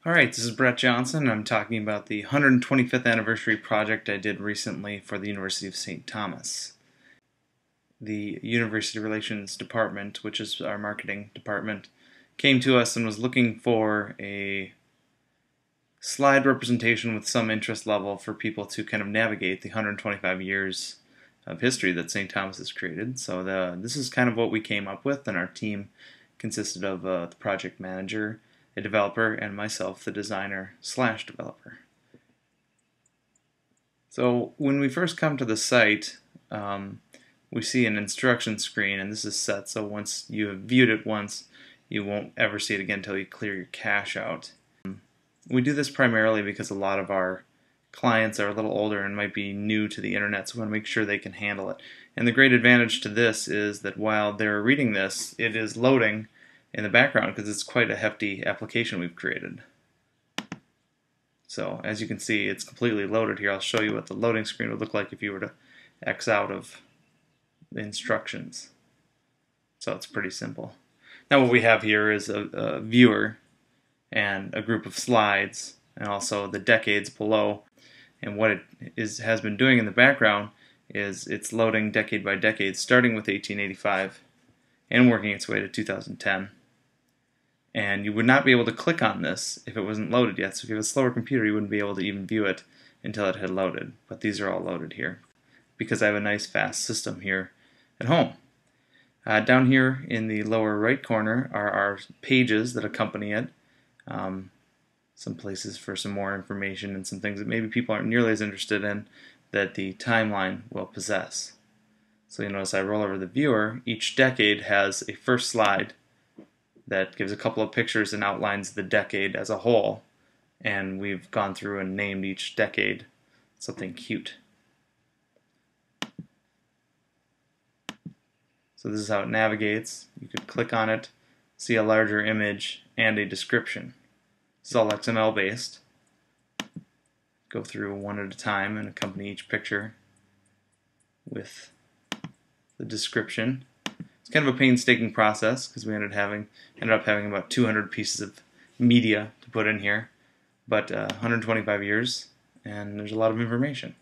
Alright, this is Brett Johnson. I'm talking about the 125th anniversary project I did recently for the University of St. Thomas. The University Relations Department, which is our marketing department, came to us and was looking for a slide representation with some interest level for people to kind of navigate the 125 years of history that St. Thomas has created. So this is kind of what we came up with, and our team consisted of the project manager, a developer, and myself, the designer/developer. So when we first come to the site, we see an instruction screen, and this is set so once you have viewed it once, you won't ever see it again until you clear your cache out. We do this primarily because a lot of our clients are a little older and might be new to the internet, so we want to make sure they can handle it. And the great advantage to this is that while they're reading this, it is loading in the background because it's quite a hefty application we've created. So as you can see, it's completely loaded here. I'll show you what the loading screen would look like if you were to X out of the instructions. So it's pretty simple. Now what we have here is a viewer and a group of slides and also the decades below. And what it has been doing in the background is it's loading decade by decade, starting with 1885 and working its way to 2010. And you would not be able to click on this if it wasn't loaded yet. So if you have a slower computer, you wouldn't be able to even view it until it had loaded. But these are all loaded here because I have a nice fast system here at home. Down here in the lower right corner are our pages that accompany it. Some places for some more information and some things that maybe people aren't nearly as interested in that the timeline will possess. So you notice I roll over the viewer. Each decade has a first slide that gives a couple of pictures and outlines the decade as a whole, and we've gone through and named each decade something cute. So this is how it navigates. You could click on it, see a larger image, and a description. This is all XML based. Go through one at a time and accompany each picture with the description. It's kind of a painstaking process because we ended up having about 200 pieces of media to put in here, but 125 years, and there's a lot of information.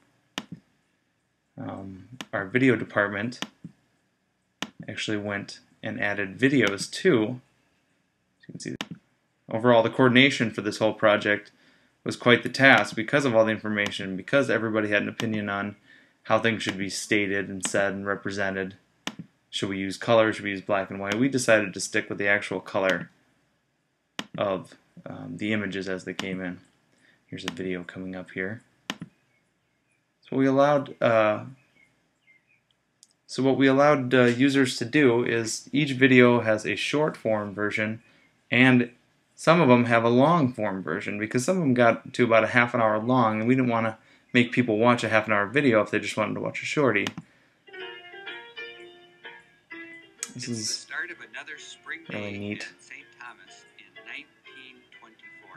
Our video department actually went and added videos too. As you can see, overall the coordination for this whole project was quite the task because of all the information, because everybody had an opinion on how things should be stated and said and represented. Should we use color? Should we use black and white? We decided to stick with the actual color of the images as they came in. Here's a video coming up here. So what we allowed users to do is each video has a short form version, and some of them have a long form version because some of them got to about a half an hour long, and we didn't want to make people watch a half an hour video if they just wanted to watch a shorty. This is really neat.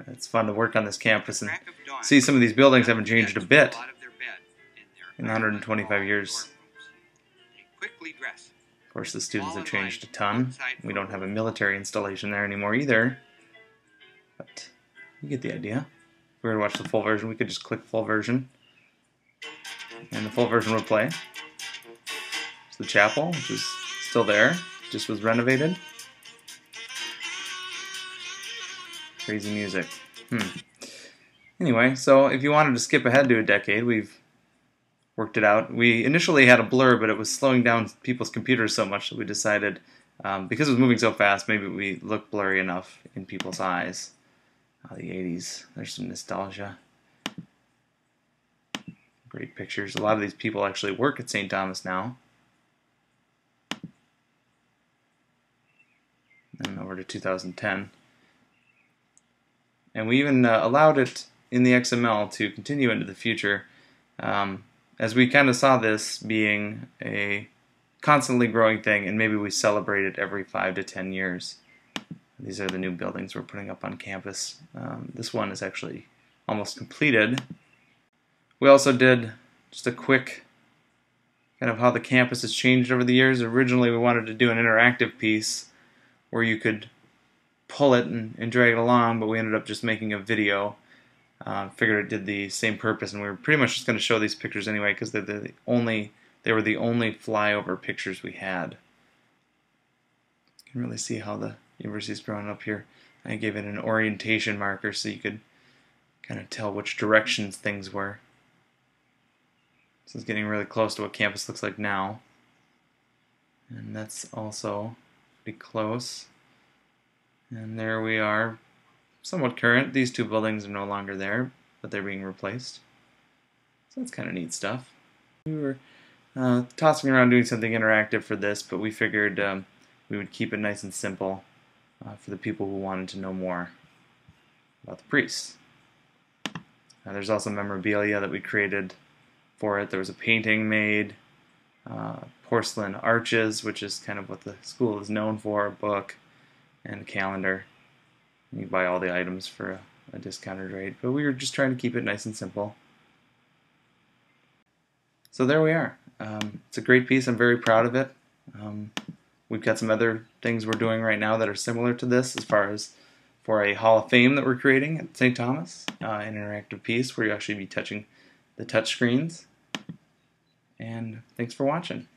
It's fun to work on this campus and see some of these buildings haven't changed a bit in 125 years. Of course, the students have changed a ton. We don't have a military installation there anymore either, but you get the idea. If we were to watch the full version, we could just click full version, and the full version would play. It's the chapel, which is still there, just was renovated. Crazy music. Anyway, so if you wanted to skip ahead to a decade, we've worked it out. We initially had a blur, but it was slowing down people's computers so much that we decided, because it was moving so fast, maybe we looked blurry enough in people's eyes. The 80s, there's some nostalgia. Great pictures. A lot of these people actually work at St. Thomas now. And over to 2010. And we even allowed it in the XML to continue into the future, as we kind of saw this being a constantly growing thing, and maybe we celebrate it every 5 to 10 years. These are the new buildings we're putting up on campus. This one is actually almost completed. We also did just a quick kind of how the campus has changed over the years. Originally we wanted to do an interactive piece where you could pull it and drag it along, but we ended up just making a video. Figured it did the same purpose, and we were pretty much just going to show these pictures anyway because they were the only flyover pictures we had. You can really see how the university is growing up here. I gave it an orientation marker so you could kind of tell which directions things were. This is getting really close to what campus looks like now. And that's also pretty close. And there we are, somewhat current. These two buildings are no longer there, but they're being replaced. So that's kind of neat stuff. We were tossing around doing something interactive for this, but we figured we would keep it nice and simple for the people who wanted to know more about the priests. There's also memorabilia that we created for it. There was a painting made, porcelain arches, which is kind of what the school is known for, a book, and a calendar. You buy all the items for a discounted rate, but we were just trying to keep it nice and simple. So there we are. It's a great piece. I'm very proud of it. We've got some other things we're doing right now that are similar to this as far as for a Hall of Fame that we're creating at St. Thomas, an interactive piece where you'll actually be touching the touch screens. And thanks for watching.